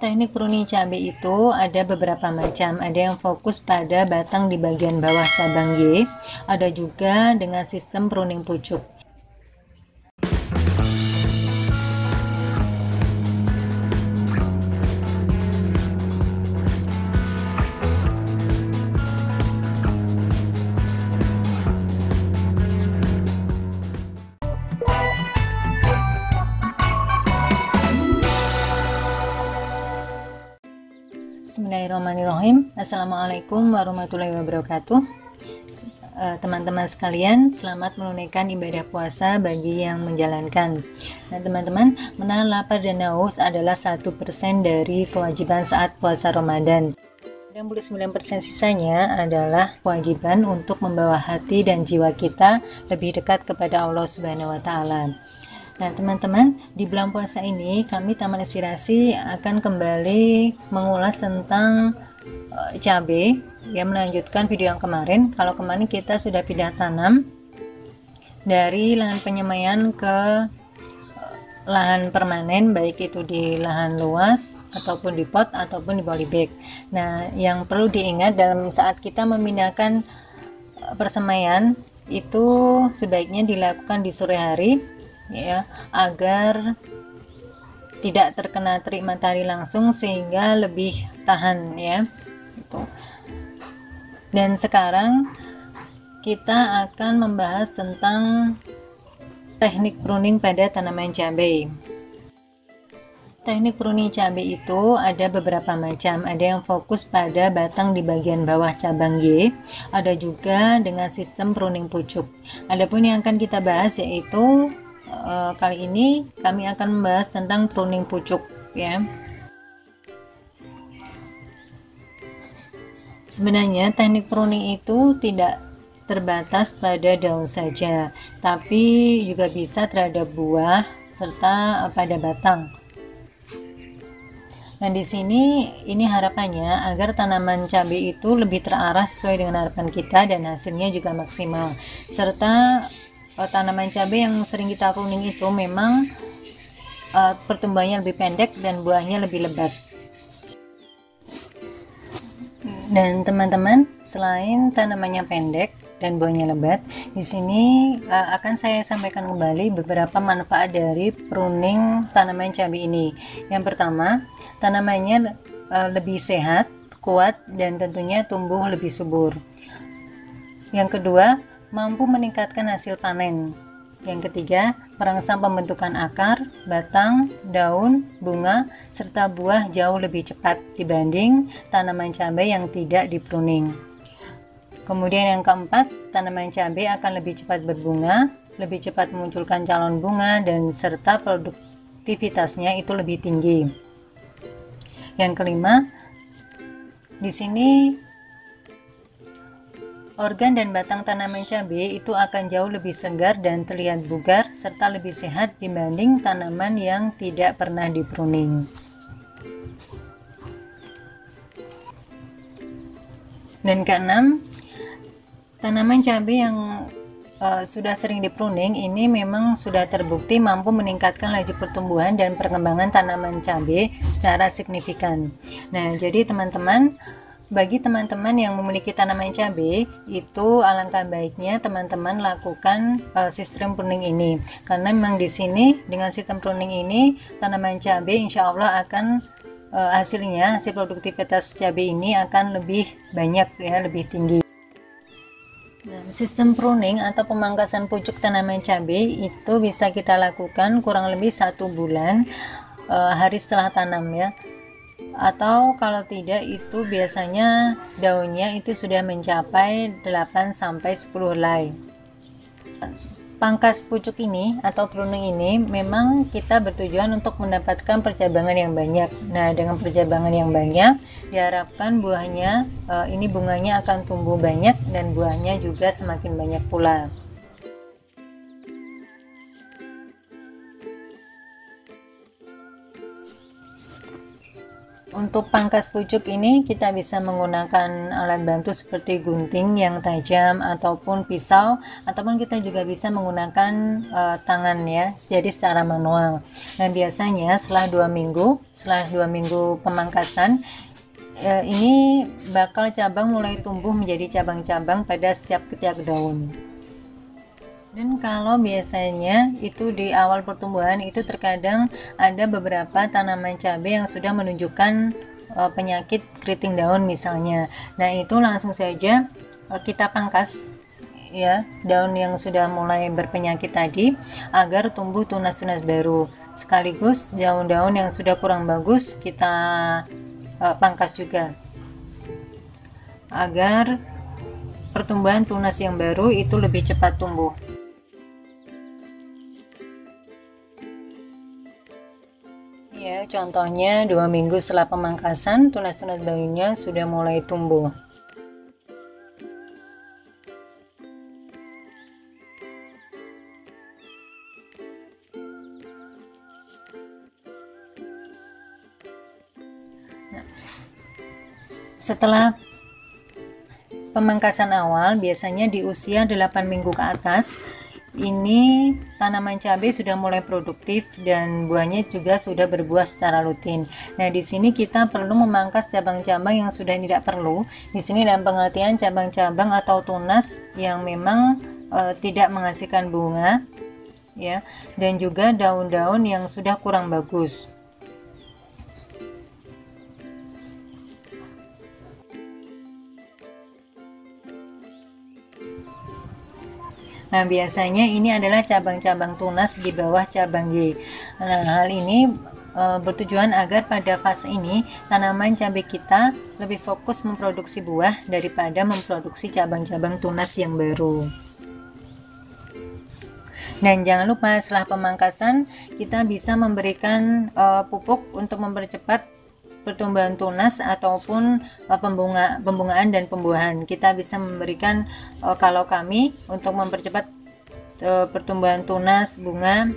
Teknik pruning cabai itu ada beberapa macam. Ada yang fokus pada batang di bagian bawah cabang Y, ada juga dengan sistem pruning pucuk. Bismillahirrahmanirrahim. Assalamualaikum warahmatullahi wabarakatuh. Teman-teman sekalian, selamat menunaikan ibadah puasa bagi yang menjalankan. Nah teman-teman, menahan lapar dan haus adalah 1% dari kewajiban saat puasa Ramadan. 99% sisanya adalah kewajiban untuk membawa hati dan jiwa kita lebih dekat kepada Allah Subhanahu wa Ta'ala. Nah teman-teman, di bulan puasa ini kami Taman Inspirasi akan kembali mengulas tentang cabai, ya, melanjutkan video yang kemarin. Kalau kemarin kita sudah pindah tanam dari lahan penyemaian ke lahan permanen, baik itu di lahan luas ataupun di pot ataupun di polybag. Nah yang perlu diingat dalam saat kita memindahkan persemaian itu sebaiknya dilakukan di sore hari, ya, agar tidak terkena terik matahari langsung sehingga lebih tahan, ya, gitu. Dan sekarang kita akan membahas tentang teknik pruning pada tanaman cabai. Teknik pruning cabai itu ada beberapa macam. Ada yang fokus pada batang di bagian bawah cabang Y, ada juga dengan sistem pruning pucuk. Adapun yang akan kita bahas yaitu kali ini kami akan membahas tentang pruning pucuk, ya. Sebenarnya teknik pruning itu tidak terbatas pada daun saja, tapi juga bisa terhadap buah serta pada batang. Nah, di sini ini harapannya agar tanaman cabai itu lebih terarah sesuai dengan harapan kita dan hasilnya juga maksimal. Serta tanaman cabai yang sering kita pruning itu memang pertumbuhannya lebih pendek dan buahnya lebih lebat. Dan teman-teman, selain tanamannya pendek dan buahnya lebat, di sini akan saya sampaikan kembali beberapa manfaat dari pruning tanaman cabai ini. Yang pertama, tanamannya lebih sehat, kuat, dan tentunya tumbuh lebih subur. Yang kedua, mampu meningkatkan hasil panen. Yang ketiga, merangsang pembentukan akar, batang, daun, bunga, serta buah jauh lebih cepat dibanding tanaman cabai yang tidak dipruning. Kemudian yang keempat, tanaman cabai akan lebih cepat berbunga, lebih cepat memunculkan calon bunga, dan serta produktivitasnya itu lebih tinggi. Yang kelima, di sini organ dan batang tanaman cabai itu akan jauh lebih segar dan terlihat bugar serta lebih sehat dibanding tanaman yang tidak pernah dipruning. Dan keenam, tanaman cabai yang sudah sering dipruning ini memang sudah terbukti mampu meningkatkan laju pertumbuhan dan perkembangan tanaman cabai secara signifikan. Nah, jadi teman-teman, bagi teman-teman yang memiliki tanaman cabai, itu alangkah baiknya teman-teman lakukan sistem pruning ini, karena memang di sini dengan sistem pruning ini tanaman cabai insya Allah akan hasil produktivitas cabai ini akan lebih banyak, ya, lebih tinggi. Dan sistem pruning atau pemangkasan pucuk tanaman cabai itu bisa kita lakukan kurang lebih 1 bulan hari setelah tanam, ya. Atau kalau tidak itu biasanya daunnya itu sudah mencapai 8-10 helai. Pangkas pucuk ini atau pruning ini memang kita bertujuan untuk mendapatkan percabangan yang banyak. Nah, dengan percabangan yang banyak diharapkan buahnya ini bunganya akan tumbuh banyak dan buahnya juga semakin banyak pula. Untuk pangkas pucuk ini kita bisa menggunakan alat bantu seperti gunting yang tajam ataupun pisau, ataupun kita juga bisa menggunakan tangan ya, jadi secara manual. Dan biasanya setelah 2 minggu pemangkasan, ini bakal cabang mulai tumbuh menjadi cabang-cabang pada setiap ketiak daun. Dan kalau biasanya itu di awal pertumbuhan itu terkadang ada beberapa tanaman cabai yang sudah menunjukkan penyakit keriting daun misalnya. Nah, itu langsung saja kita pangkas ya daun yang sudah mulai berpenyakit tadi agar tumbuh tunas-tunas baru. Sekaligus daun-daun yang sudah kurang bagus kita pangkas juga agar pertumbuhan tunas yang baru itu lebih cepat tumbuh. Ya, contohnya 2 minggu setelah pemangkasan, tunas-tunas barunya sudah mulai tumbuh. Nah, setelah pemangkasan awal, biasanya di usia 8 minggu ke atas, ini tanaman cabai sudah mulai produktif dan buahnya juga sudah berbuah secara rutin. Nah, di sini kita perlu memangkas cabang-cabang yang sudah tidak perlu. Di sini dalam pengertian cabang-cabang atau tunas yang memang tidak menghasilkan bunga ya, dan juga daun-daun yang sudah kurang bagus. Nah, biasanya ini adalah cabang-cabang tunas di bawah cabang Y. Nah, hal ini bertujuan agar pada fase ini tanaman cabai kita lebih fokus memproduksi buah daripada memproduksi cabang-cabang tunas yang baru. Dan jangan lupa setelah pemangkasan kita bisa memberikan pupuk untuk mempercepat pertumbuhan tunas ataupun pembungaan dan pembuahan. Kita bisa memberikan kalau kami untuk mempercepat pertumbuhan tunas, bunga,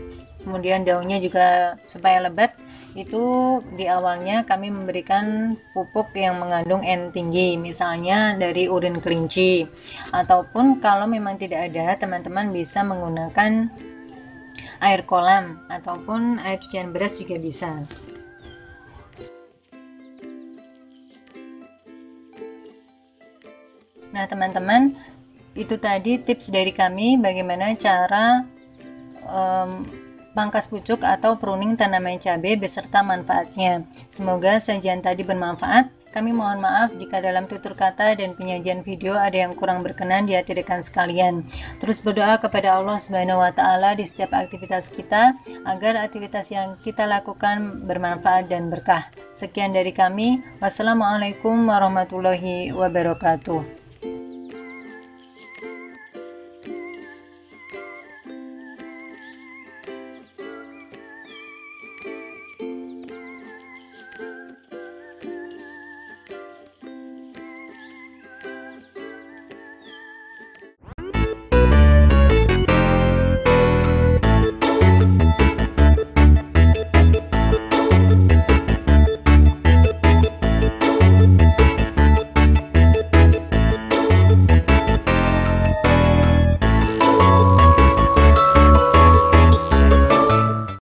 kemudian daunnya juga supaya lebat, itu di awalnya kami memberikan pupuk yang mengandung N tinggi, misalnya dari urin kelinci, ataupun kalau memang tidak ada, teman-teman bisa menggunakan air kolam ataupun air cucian beras juga bisa. Nah, teman-teman, itu tadi tips dari kami bagaimana cara pangkas pucuk atau pruning tanaman cabai beserta manfaatnya. Semoga sajian tadi bermanfaat. Kami mohon maaf jika dalam tutur kata dan penyajian video ada yang kurang berkenan di hati rekan sekalian. Terus berdoa kepada Allah Subhanahu wa taala di setiap aktivitas kita agar aktivitas yang kita lakukan bermanfaat dan berkah. Sekian dari kami. Wassalamualaikum warahmatullahi wabarakatuh.